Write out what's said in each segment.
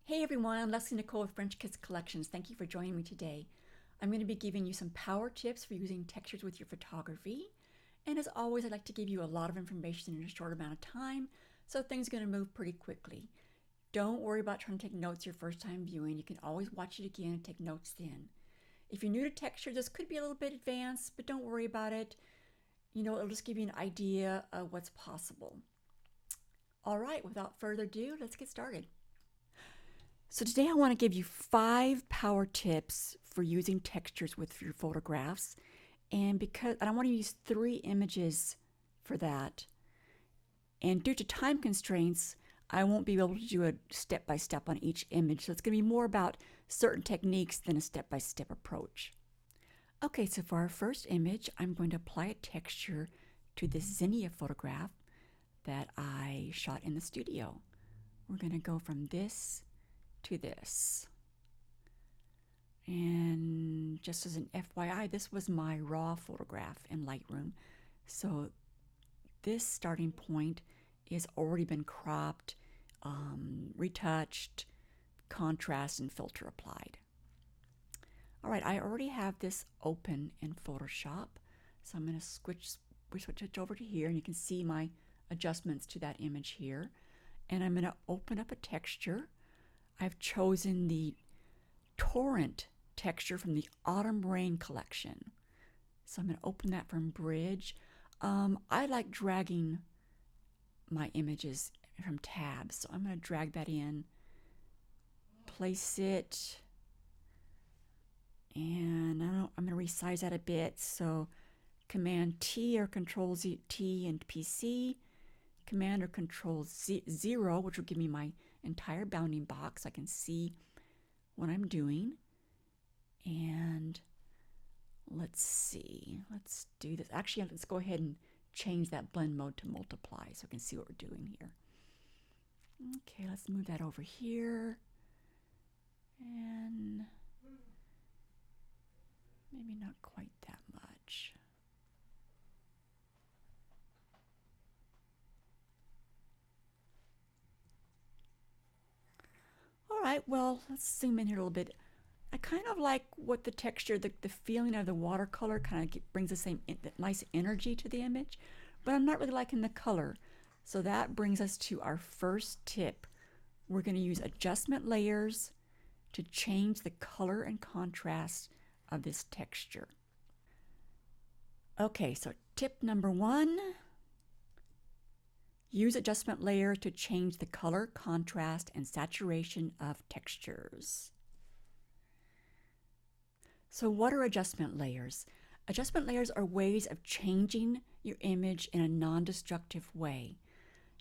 Hey everyone, Leslie Nicole with French Kiss Collections. Thank you for joining me today. I'm going to be giving you some power tips for using textures with your photography. And as always, I'd like to give you a lot of information in a short amount of time, so things are going to move pretty quickly. Don't worry about trying to take notes your first time viewing. You can always watch it again and take notes then. If you're new to texture, this could be a little bit advanced, but don't worry about it. It'll just give you an idea of what's possible. All right, without further ado, let's get started. So today I want to give you 5 power tips for using textures with your photographs. And I want to use 3 images for that. And due to time constraints, I won't be able to do a step-by-step on each image. So it's going to be more about certain techniques than a step-by-step approach. Okay, so for our first image, I'm going to apply a texture to this zinnia photograph that I shot in the studio. We're going to go from this to this. And just as an FYI, this was my raw photograph in Lightroom. So this starting point has already been cropped, retouched, contrast and filter applied. All right, I already have this open in Photoshop. So I'm going to switch it over to here, and you can see my adjustments to that image here. And I'm going to open up a texture. I've chosen the Torrent texture from the Autumn Rain collection. So I'm going to open that from Bridge. I like dragging my images from tabs. So I'm going to drag that in, place it, and I'm going to resize that a bit. So Command T or Control T and PC, Command or Control 0, which will give me my entire bounding box. I can see what I'm doing. And let's see, let's do this. Actually, let's go ahead and change that blend mode to multiply so we can see what we're doing here. Okay, let's move that over here. And maybe not quite that much. All right, well, let's zoom in here a little bit. I kind of like what the texture, the feeling of the watercolor kind of brings the same nice energy to the image, but I'm not really liking the color. So that brings us to our first tip. We're going to use adjustment layers to change the color and contrast of this texture. Okay, so tip number 1, use adjustment layer to change the color, contrast, and saturation of textures. So what are adjustment layers? Adjustment layers are ways of changing your image in a non-destructive way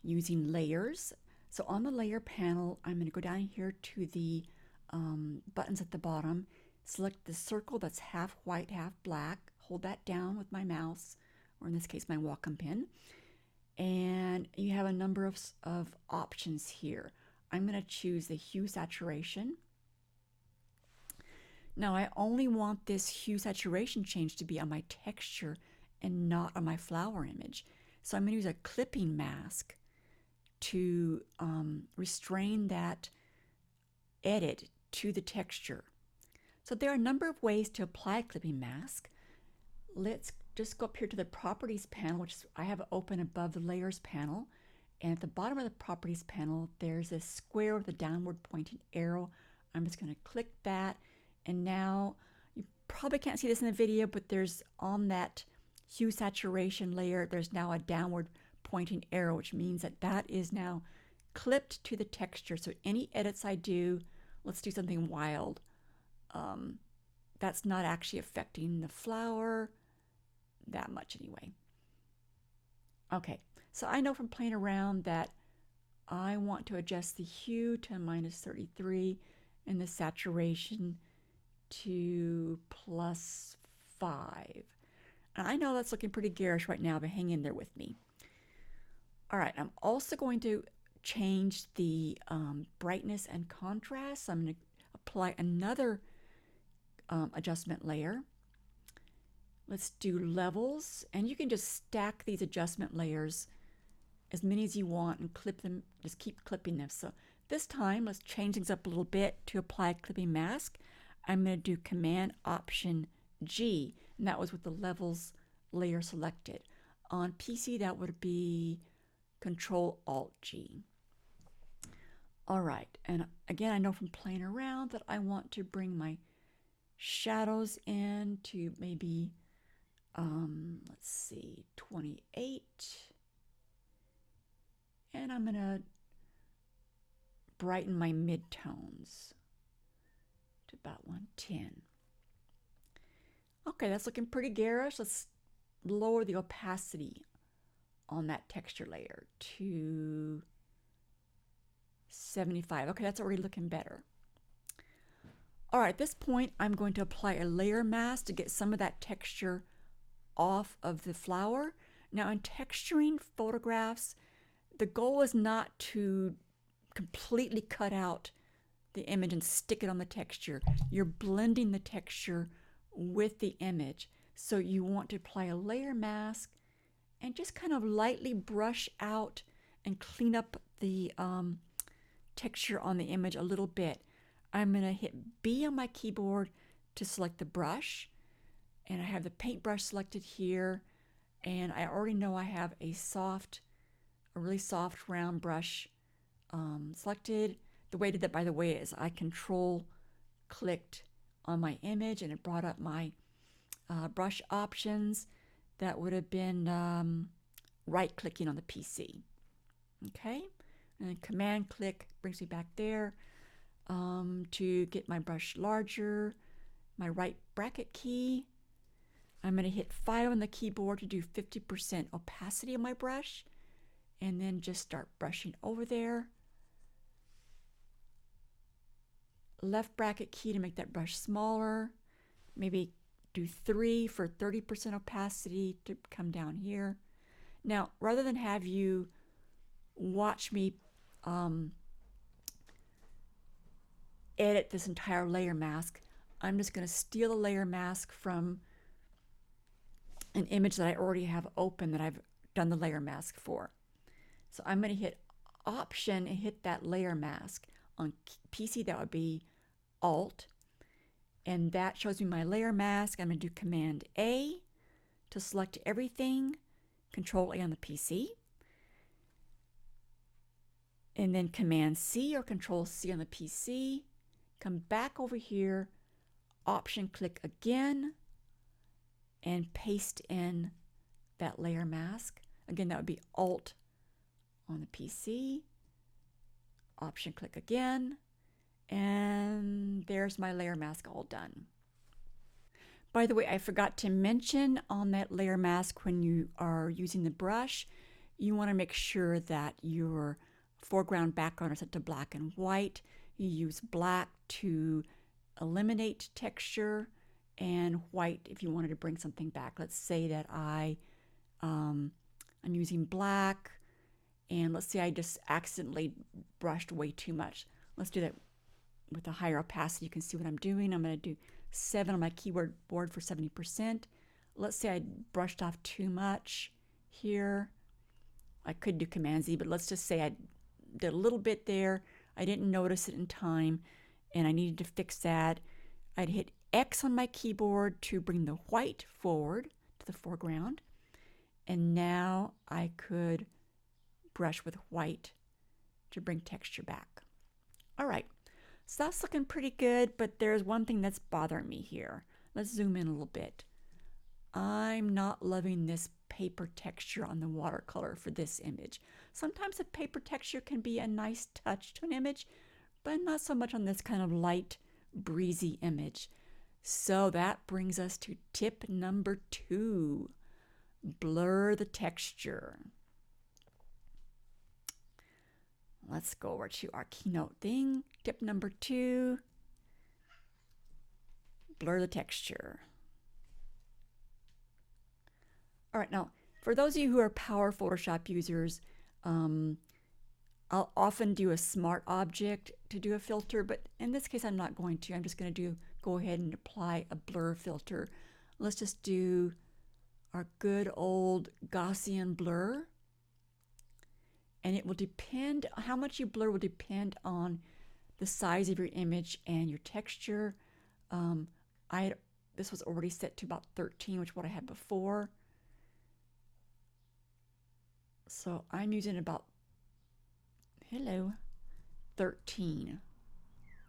using layers. So on the layer panel, I'm going to go down here to the buttons at the bottom, select the circle that's half white, half black, hold that down with my mouse, or in this case, my Wacom pen, and you have a number of options here. I'm going to choose the hue saturation. Now I only want this hue saturation change to be on my texture and not on my flower image. So I'm going to use a clipping mask to restrain that edit to the texture. So there are a number of ways to apply a clipping mask. Let's just go up here to the properties panel, which I have open above the layers panel. And at the bottom of the properties panel, there's a square with a downward pointing arrow. I'm just going to click that. And now you probably can't see this in the video, but there's on that hue saturation layer, there's now a downward pointing arrow, which means that that is now clipped to the texture. So any edits I do, let's do something wild. That's not actually affecting the flower that much anyway. Okay, so I know from playing around that I want to adjust the hue to -33 and the saturation to +5. And I know that's looking pretty garish right now, but hang in there with me. All right, I'm also going to change the brightness and contrast. So I'm going to apply another adjustment layer. Let's do levels, and you can just stack these adjustment layers as many as you want and clip them, just keep clipping them. So This time, let's change things up a little bit. To apply a clipping mask, I'm going to do Command Option G, and that was with the levels layer selected. On PC, that would be Control Alt G. All right, and again, I know from playing around that I want to bring my shadows in to maybe, let's see, 28. And I'm going to brighten my midtones to about 110. Okay, that's looking pretty garish. Let's lower the opacity on that texture layer to 75. Okay, that's already looking better. All right, at this point, I'm going to apply a layer mask to get some of that texture off of the flower. Now, in texturing photographs, the goal is not to completely cut out the image and stick it on the texture. You're blending the texture with the image. So you want to apply a layer mask and just kind of lightly brush out and clean up the texture on the image a little bit. I'm going to hit B on my keyboard to select the brush, and I have the paintbrush selected here, and I already know I have a really soft round brush selected. The way I did that, by the way, is I control clicked on my image and it brought up my brush options. That would have been right clicking on the PC. Okay, and then command click brings me back there to get my brush larger, my right bracket key. I'm going to hit 5 on the keyboard to do 50% opacity of my brush, and then just start brushing over there. Left bracket key to make that brush smaller. Maybe do 3 for 30% opacity to come down here. Now, rather than have you watch me edit this entire layer mask, I'm just going to steal a layer mask from an image that I already have open that I've done the layer mask for. So I'm going to hit Option and hit that layer mask. On PC, that would be Alt, and that shows me my layer mask. I'm going to do Command A to select everything, Control A on the PC, and then Command C or Control C on the PC. Come back over here, Option click again, and paste in that layer mask. Again, that would be Alt on the PC, Option click again, and there's my layer mask all done. By the way, I forgot to mention on that layer mask, when you are using the brush, you want to make sure that your foreground background is set to black and white. You use black to eliminate texture and white if you wanted to bring something back. Let's say that I'm using black, and let's say I just accidentally brushed way too much. Let's do that with a higher opacity. You can see what I'm doing. I'm going to do 7 on my keyboard for 70%. Let's say I brushed off too much here. I could do Command Z, but let's just say I did a little bit there. I didn't notice it in time, and I needed to fix that. I'd hit X on my keyboard to bring the white forward to the foreground, and now I could brush with white to bring texture back. All right, so that's looking pretty good, but there's one thing that's bothering me here. Let's zoom in a little bit. I'm not loving this paper texture on the watercolor for this image. Sometimes a paper texture can be a nice touch to an image, but not so much on this kind of light, breezy image. So that brings us to tip number 2, blur the texture. Let's go over to our keynote thing. Tip number 2, blur the texture. All right, now, for those of you who are power Photoshop users, I'll often do a smart object to do a filter, but in this case, I'm not going to. I'm just going to go ahead and apply a blur filter. Let's just do our good old Gaussian blur. And it will depend, how much you blur will depend on the size of your image and your texture. This was already set to about 13, which is what I had before. So I'm using about 13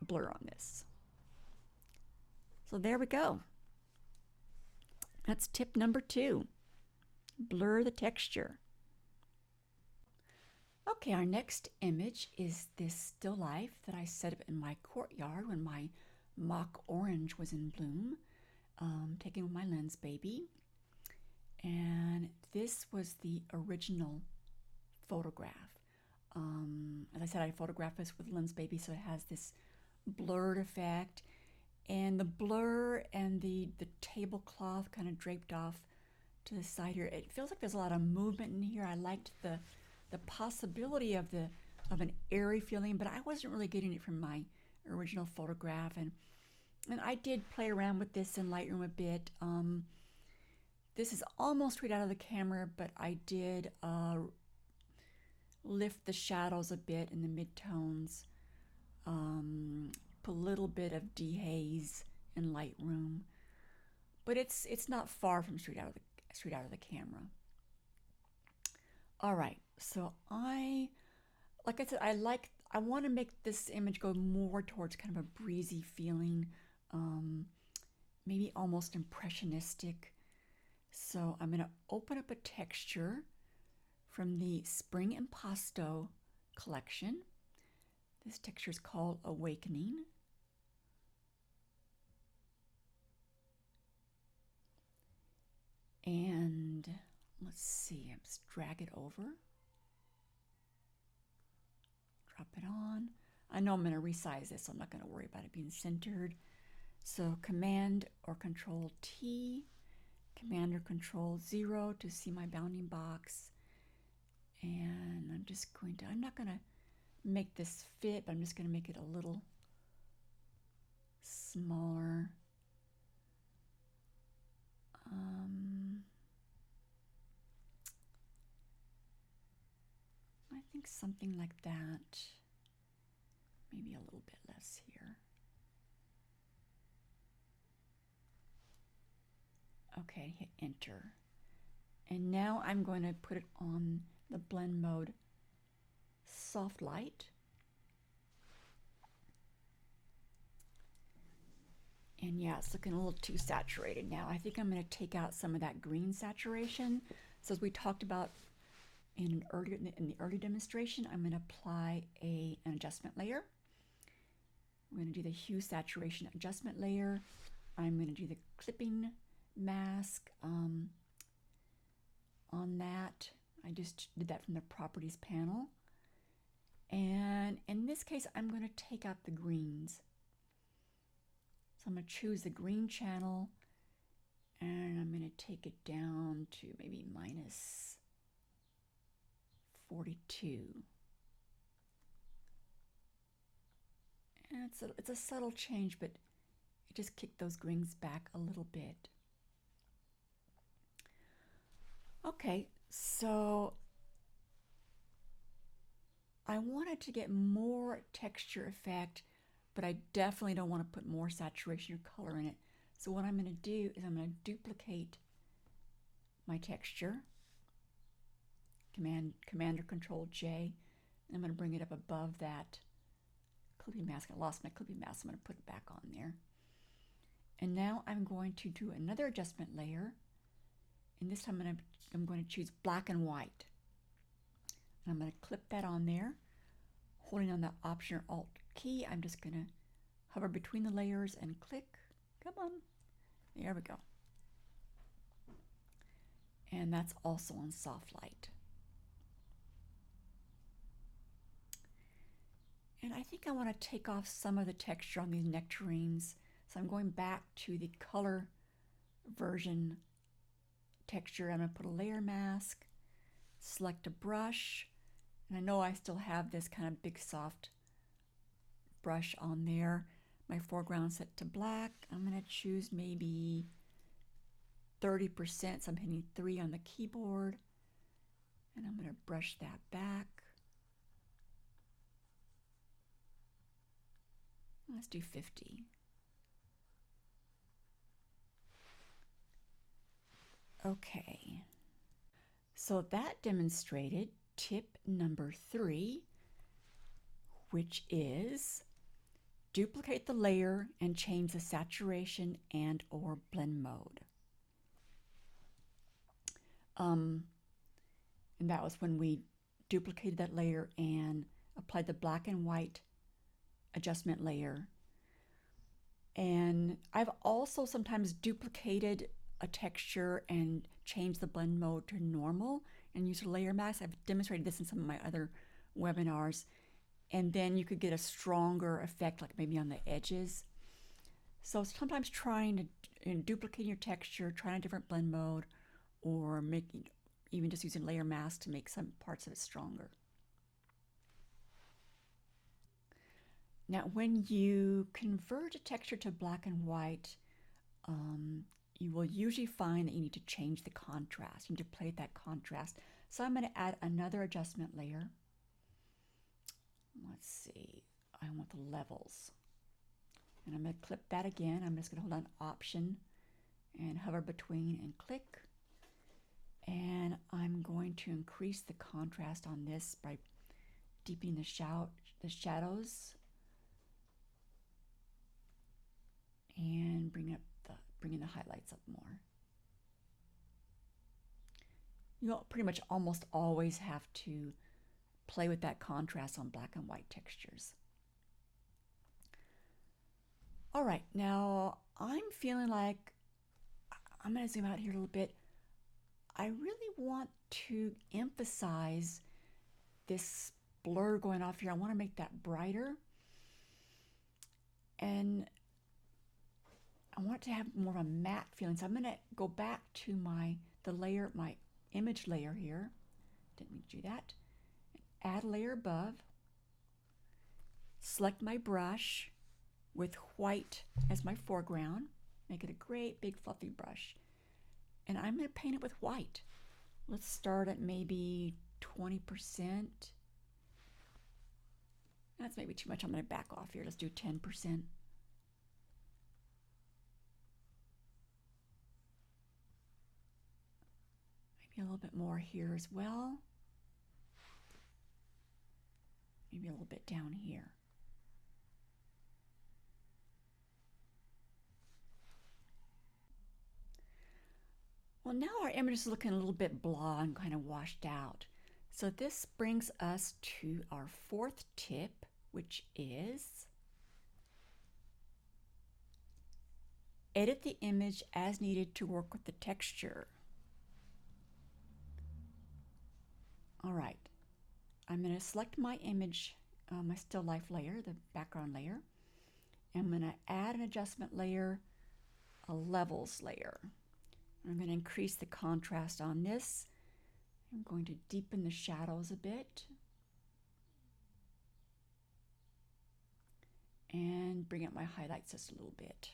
blur on this. So there we go. That's tip number 2. Blur the texture. Okay, our next image is this still life that I set up in my courtyard when my mock orange was in bloom, taken with my lens baby. And this was the original photograph. As I said, I photographed this with lens baby, so it has this blurred effect. And the blur and the tablecloth kind of draped off to the side here. It feels like there's a lot of movement in here. I liked the possibility of an airy feeling, but I wasn't really getting it from my original photograph. And I did play around with this in Lightroom a bit. This is almost straight out of the camera, but I did lift the shadows a bit in the midtones. Put a little bit of dehaze in Lightroom, but it's not far from straight out of the camera. All right, so like I said, I want to make this image go more towards kind of a breezy feeling, maybe almost impressionistic. So I'm going to open up a texture from the Spring Impasto collection. This texture is called Awakening. And let's see, let's drag it over. Drop it on. I know I'm going to resize this, so I'm not going to worry about it being centered. So Command or Control T, Command or Control 0 to see my bounding box. And I'm not going to make this fit, but I'm just going to make it a little smaller. I think something like that. Maybe a little bit less here. Okay, hit enter. And now I'm going to put it on the blend mode soft light. And yeah, it's looking a little too saturated now. I think I'm going to take out some of that green saturation. So as we talked about in the early demonstration, I'm going to apply an adjustment layer. I'm going to do the hue saturation adjustment layer. I'm going to do the clipping mask on that. I just did that from the properties panel. And in this case, I'm going to take out the greens. So I'm going to choose the green channel, and I'm going to take it down to maybe minus 42. And it's a subtle change, but it just kicked those greens back a little bit. Okay, so I wanted to get more texture effect, but I definitely don't want to put more saturation or color in it. So what I'm going to do is I'm going to duplicate my texture, Command or Control J, and I'm going to bring it up above that clipping mask. I lost my clipping mask, so I'm going to put it back on there. And now I'm going to do another adjustment layer, and this time I'm going to choose black and white. And I'm going to clip that on there. Holding on the Option or Alt key, I'm just going to hover between the layers and click. Come on. There we go. And that's also on soft light. And I think I want to take off some of the texture on these nectarines. So I'm going back to the color version texture. I'm going to put a layer mask, select a brush, and I know I still have this kind of big soft brush on there. My foreground set to black. I'm going to choose maybe 30%, so I'm hitting 3 on the keyboard, and I'm going to brush that back. Let's do 50. Okay. So that demonstrated tip number 3, which is duplicate the layer and change the saturation and or blend mode. And that was when we duplicated that layer and applied the black and white adjustment layer. And I've also sometimes duplicated a texture and changed the blend mode to normal and used a layer mask. I've demonstrated this in some of my other webinars. And then you could get a stronger effect, like maybe on the edges. So sometimes trying to duplicate your texture, trying a different blend mode, or making even just using layer mask to make some parts of it stronger. Now, when you convert a texture to black and white, you will usually find that you need to change the contrast. You need to play that contrast. So I'm going to add another adjustment layer. Let's see, I want the levels. And I'm going to clip that again. I'm just going to hold on Option and hover between and click. And I'm going to increase the contrast on this by deepening the shadows and bringing the highlights up more. You'll pretty much almost always have to play with that contrast on black and white textures. All right, now I'm feeling like I'm going to zoom out here a little bit. I really want to emphasize this blur going off here. I want to make that brighter. And I want it to have more of a matte feeling. So I'm going to go back to my image layer here. Didn't mean to do that. Add a layer above. Select my brush with white as my foreground. Make it a great big fluffy brush. And I'm going to paint it with white. Let's start at maybe 20%. That's maybe too much. I'm going to back off here. Let's do 10%. Maybe a little bit more here as well. Maybe a little bit down here. Well, now our image is looking a little bit blah and kind of washed out. So this brings us to our 4th tip, which is edit the image as needed to work with the texture. All right, I'm going to select my image, my still life layer, the background layer. I'm going to add an adjustment layer, a levels layer. I'm going to increase the contrast on this. I'm going to deepen the shadows a bit. And bring up my highlights just a little bit.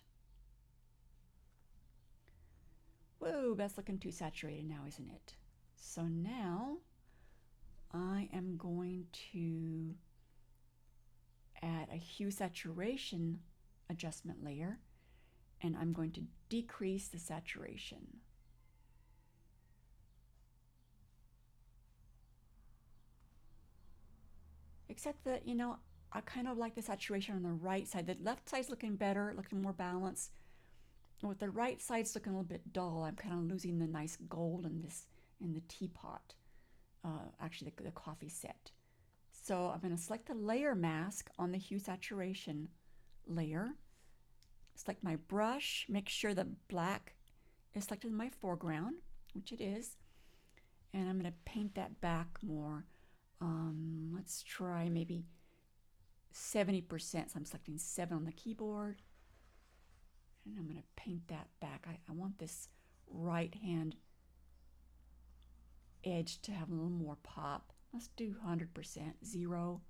Whoa, that's looking too saturated now, isn't it? So now I am going to add a hue saturation adjustment layer, and I'm going to decrease the saturation. Except that, I kind of like the saturation on the right side. The left side's looking better, looking more balanced. With the right side's looking a little bit dull, I'm kind of losing the nice gold in the teapot, actually the coffee set. So I'm going to select the layer mask on the hue saturation layer. Select my brush, make sure the black is selected in my foreground, which it is. And I'm going to paint that back more. Let's try maybe 70%. So I'm selecting 7 on the keyboard. And I'm going to paint that back. I want this right hand edge to have a little more pop. Let's do 100%, 0.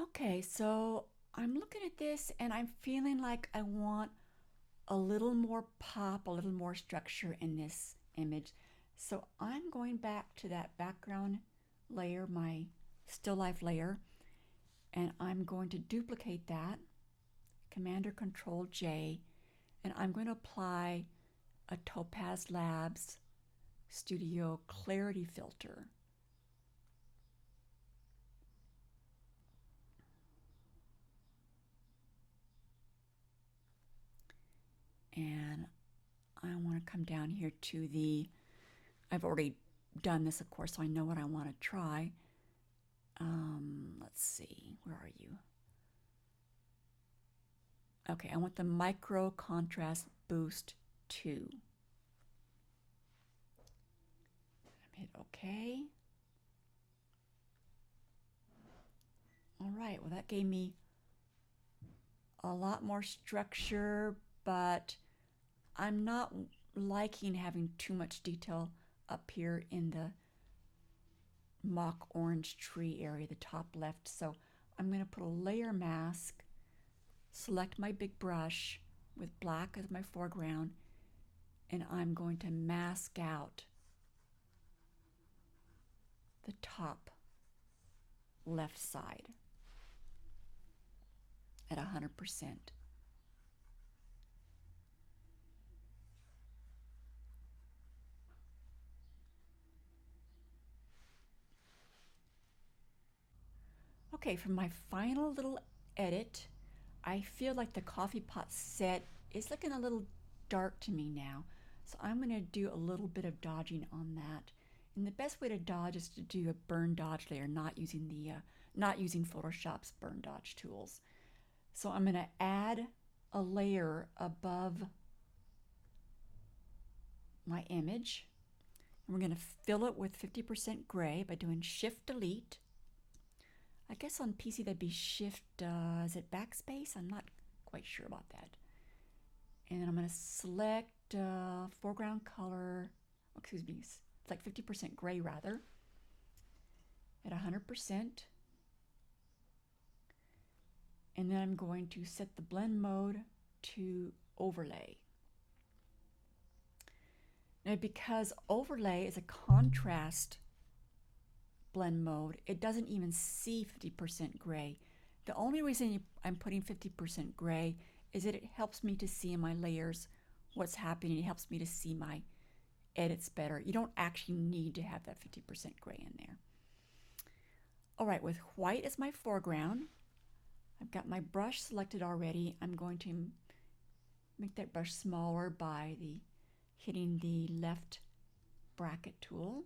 Okay, so I'm looking at this and I'm feeling like I want a little more pop, a little more structure in this image. So I'm going back to that background layer, my still life layer, and I'm going to duplicate that, Command or Control J, and I'm going to apply a Topaz Labs Studio Clarity Filter. And I want to come down here to I've already done this, of course, so I know what I want to try. Let's see, where are you? Okay, I want the Micro Contrast Boost 2. Hit OK. All right, well, that gave me a lot more structure, but I'm not liking having too much detail up here in the mock orange tree area, the top left. So I'm going to put a layer mask, select my big brush with black as my foreground, and I'm going to mask out the top left side at 100%. Okay, for my final little edit, I feel like the coffee pot set is looking a little dark to me now. So I'm going to do a little bit of dodging on that. And the best way to dodge is to do a burn dodge layer, not using Photoshop's burn dodge tools. So I'm going to add a layer above my image. And we're going to fill it with 50% gray by doing Shift Delete. I guess on PC that'd be Shift, is it backspace? I'm not quite sure about that. And then I'm going to select foreground color, excuse me, select 50% gray rather, at 100%. And then I'm going to set the blend mode to overlay. Now, because overlay is a contrast blend mode, it doesn't even see 50% gray. The only reason I'm putting 50% gray is that it helps me to see in my layers what's happening. It helps me to see my edits better. You don't actually need to have that 50% gray in there. All right, with white as my foreground, I've got my brush selected already. I'm going to make that brush smaller by hitting the left bracket tool.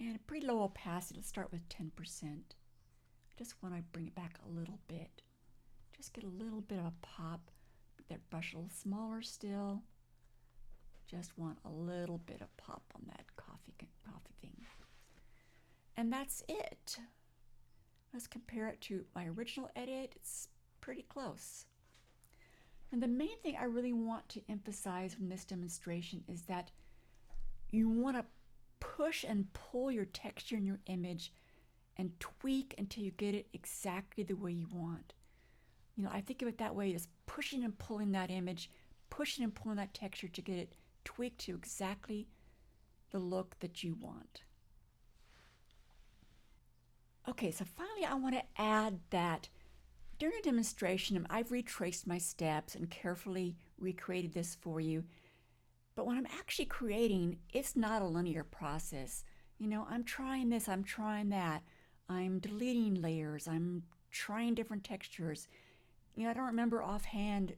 And a pretty low opacity. Let's start with 10%. I just want to bring it back a little bit. Just get a little bit of a pop. Make that brush a little smaller still. Just want a little bit of pop on that coffee thing. And that's it. Let's compare it to my original edit. It's pretty close. And the main thing I really want to emphasize from this demonstration is that you want to push and pull your texture in your image and tweak until you get it exactly the way you want. You know, I think of it that way, as pushing and pulling that image, pushing and pulling that texture to get it tweaked to exactly the look that you want. Okay, so finally I want to add that during a demonstration, I've retraced my steps and carefully recreated this for you. But when I'm actually creating, it's not a linear process. You know, I'm trying this, I'm trying that. I'm deleting layers, I'm trying different textures. You know, I don't remember offhand,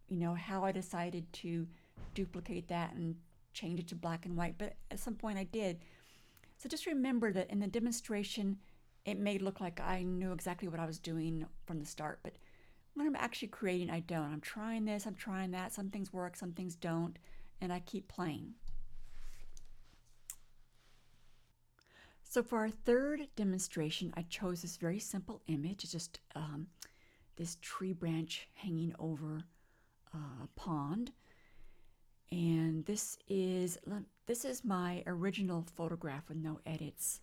you know, how I decided to duplicate that and change it to black and white, but at some point I did. So just remember that in the demonstration, it may look like I knew exactly what I was doing from the start, but when I'm actually creating, I don't. I'm trying this, I'm trying that. Some things work, some things don't, and I keep playing. So for our third demonstration, I chose this very simple image. It's just this tree branch hanging over a pond. And this is my original photograph with no edits.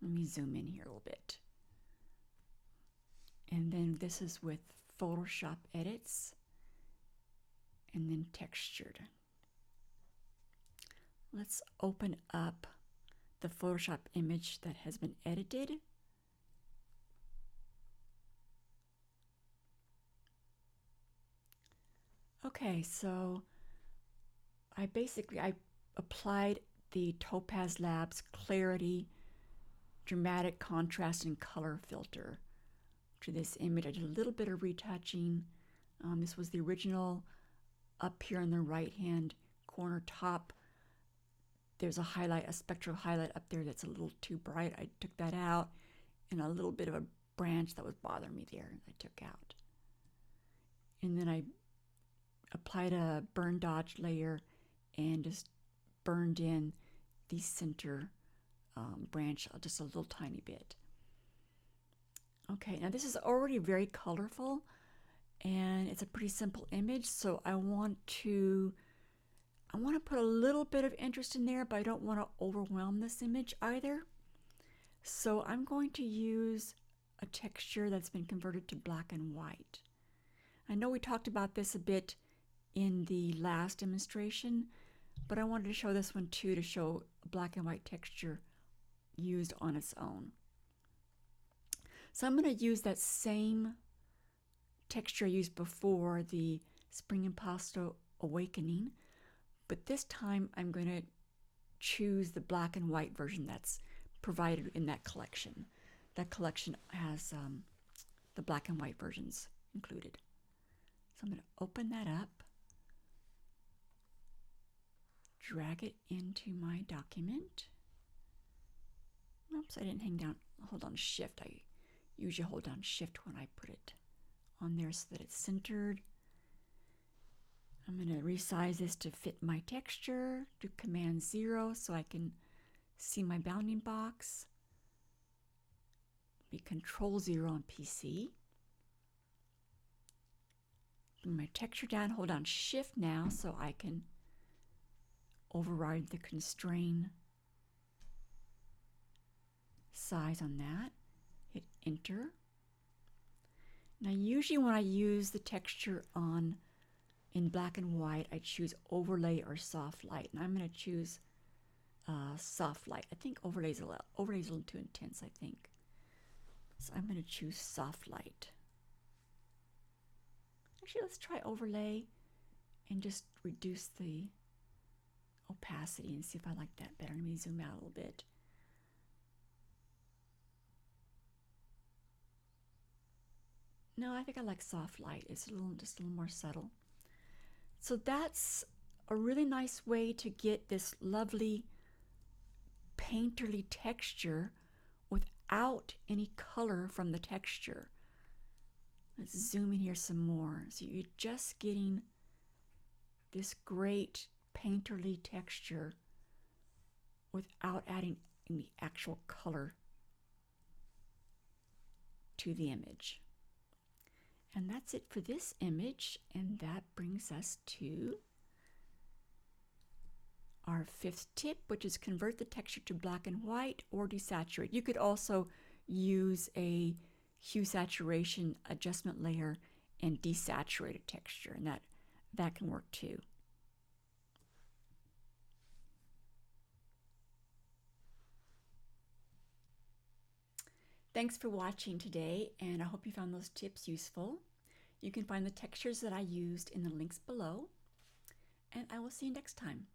Let me zoom in here a little bit. And then this is with Photoshop edits and then textured. Let's open up the Photoshop image that has been edited. Okay, so I applied the Topaz Labs Clarity Dramatic Contrast and Color filter to this image. I did a little bit of retouching. This was the original. Up here in the right hand corner top, there's a highlight, a spectral highlight up there that's a little too bright. I took that out, and a little bit of a branch that was bothering me there I took out. And then I applied a burn dodge layer and just burned in the center branch just a little tiny bit. Okay, now this is already very colorful and it's a pretty simple image, so I want to put a little bit of interest in there, but I don't want to overwhelm this image either. So I'm going to use a texture that's been converted to black and white. I know we talked about this a bit in the last demonstration, but I wanted to show this one too, to show a black and white texture used on its own. So I'm going to use that same texture I used before, the Spring Impasto Awakening, but this time I'm going to choose the black and white version that's provided in that collection. That collection has the black and white versions included. So I'm going to open that up, drag it into my document. Oops, I didn't hang down, hold on Shift. I usually hold down Shift when I put it on there so that it's centered. I'm going to resize this to fit my texture, do Command 0 so I can see my bounding box. Be Control 0 on PC. Bring my texture down, hold down Shift now so I can override the constrain size on that. Hit Enter. Now usually when I use the texture in black and white, I choose overlay or soft light, and I'm going to choose soft light. I think overlay is a little too intense, I think. So I'm going to choose soft light. Actually, let's try overlay and just reduce the opacity and see if I like that better. Let me zoom out a little bit. No, I think I like soft light. It's just a little more subtle. So that's a really nice way to get this lovely painterly texture without any color from the texture. Let's zoom in here some more. So you're just getting this great painterly texture without adding any actual color to the image. And that's it for this image, and that brings us to our fifth tip, which is convert the texture to black and white or desaturate. You could also use a hue saturation adjustment layer and desaturate a texture, and that can work too. Thanks for watching today, and I hope you found those tips useful. You can find the textures that I used in the links below, and I will see you next time.